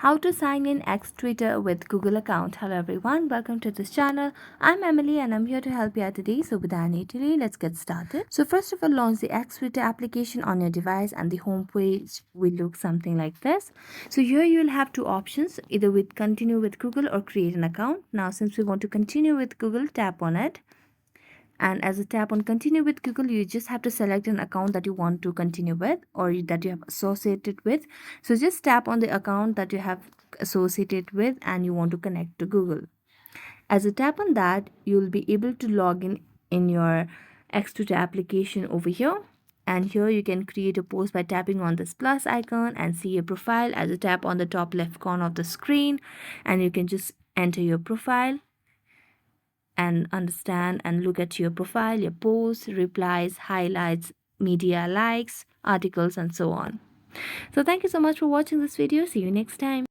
How to sign in X Twitter with Google account. Hello everyone, welcome to this channel. I'm Emily and I'm here to help you out today. So without any delay, let's get started. So first of all, launch the X Twitter application on your device and the home page will look something like this. So here you will have two options, either with continue with Google or create an account. Now since we want to continue with Google, tap on it. And as a tap on continue with Google, you just have to select an account that you want to continue with or that you have associated with. So just tap on the account that you have associated with and you want to connect to Google. As you tap on that, you'll be able to log in your X2 application over here. And here you can create a post by tapping on this plus icon and see your profile. As you tap on the top left corner of the screen, and you can just enter your profile and understand and look at your profile, your posts, replies, highlights, media likes, articles, and so on. So thank you so much for watching this video. See you next time.